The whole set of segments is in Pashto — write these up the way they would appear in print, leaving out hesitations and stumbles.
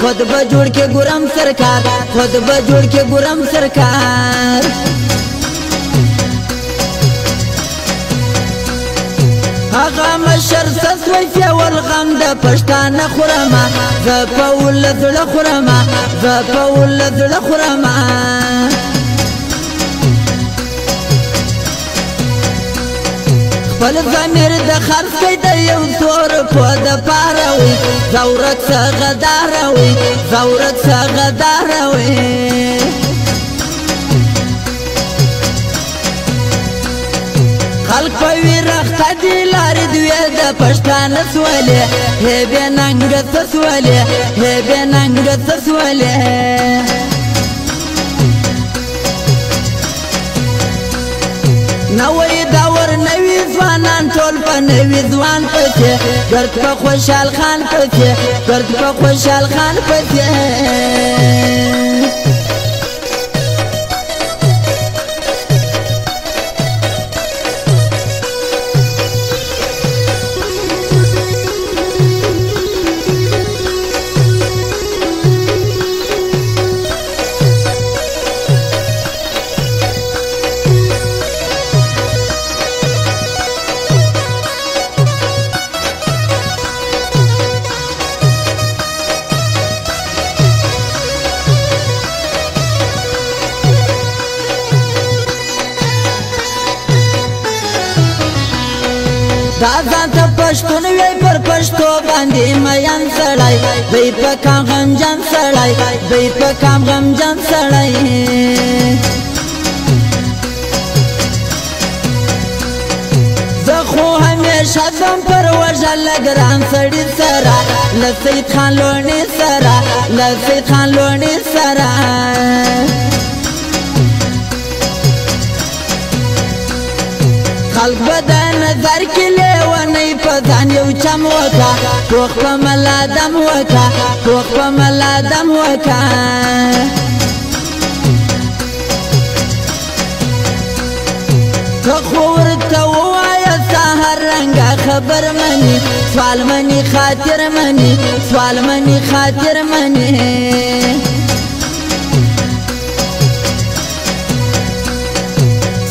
खुद बजुड़ के गुरम सरकार, खुद बजुड़ के गुरम सरकार। هغه مشر سسوي فيول غم د پښتانه خورما ز په ولذل خورما ز په ولذل خورما خپل ضمیر د خرڅ کې د یو تور په د پاروي زورت څنګه داروي زورت څنګه داروي خلق پوی رخت دی لاری دوی د پښتان سواله هی به ننګ تسواله هی به ننګ تسواله نوې داور نوې ځوانان ټول په نوې ځوان پته ګرد په خوشحال خان پته ګرد په خوشحال خان پته دا ځان ته پښتون وی پر پښتو باندې میان سړی دی په کام غمجن سړی دی په کام غمجن سړی زه خو همیشه ځم پر وژل ګران سړي سره له سید خان لوني سره له سید خان لوني سره خلق بدا نظر کی لیوانی پزان یو چم وکا توخ پا ملادم وکا توخ پا ملادم وکا تخورتا وایا ساہر رنگا خبر منی سوال منی خاطر منی سوال منی خاطر منی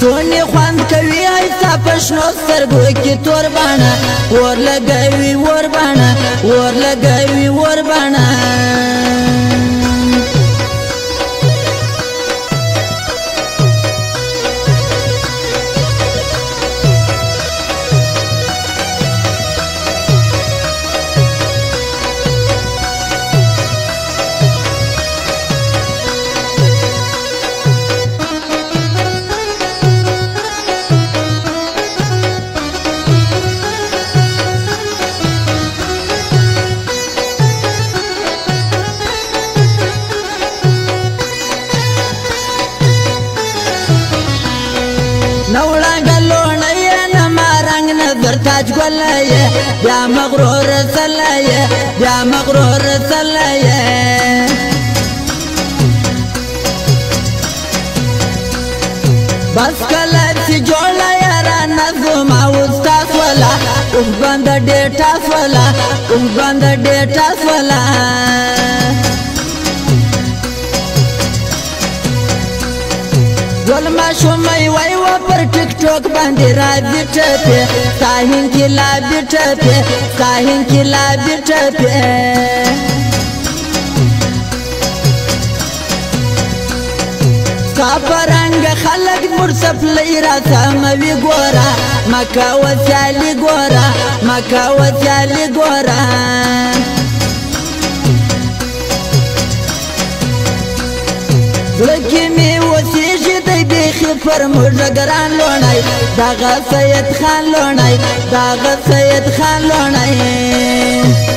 سونی خوند کوي ایسا پښنو سترګو کې تور باڼه ور لګوي ور باڼه ور لګوي ور باڼه تاج گلایه بیا مغرور سلایه بیا مغرور سلایه بس کله چې جوړه یاره نظم او استاد ولا اوس بند ډیټا ولا اوس بند ډیټا ولا ول ما شومای وای و پر ټیک ټاک باندې را دي ټپه ساحل کې لا دي ټپه ساحل کې لا دي ټپه کاپرنګ خلک مرسف لیرا سموي ګورا مکا وسالي ګورا مکا وسالي ګورا لکه می وسیږي دی بیخي پر مجګران لونای داغه سید خان لونای داغه سید خان لونای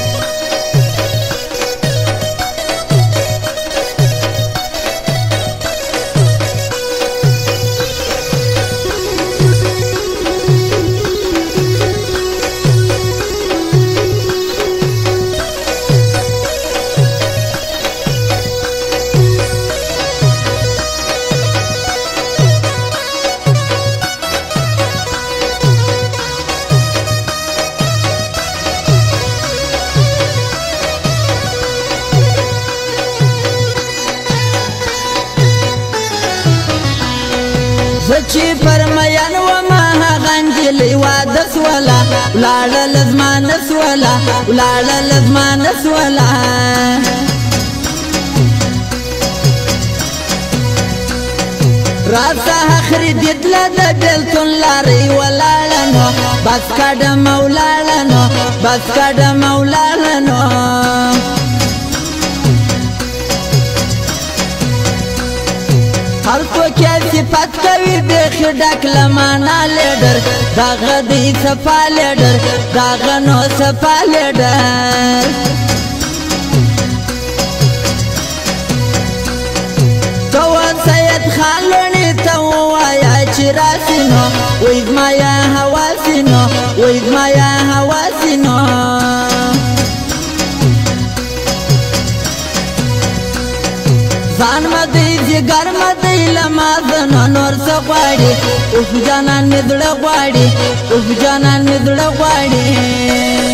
زچی فرمیان وما غنجلی واده سولا ولاړه لزمانه سولا ولاړه لزمانه سولا راسه اخری دیدله د بیلتون لارې ولاړه نو بس کډه مولاړه نو بس کډه مولاړه نو خلقو کې صفت کوي بیخي ډک له معنا لیډر دغه دی صفا لیډر دغه نو صفا لیډر سید خان لونی ته ووایا چې راسي نو وای زما یا حواسي نو وای زما یا حواسي نو ځان مدې جګر مدې لمازنو نور څه غواړي اوف جانان مې زړه غواړي اوف جانان مې زړه غواړي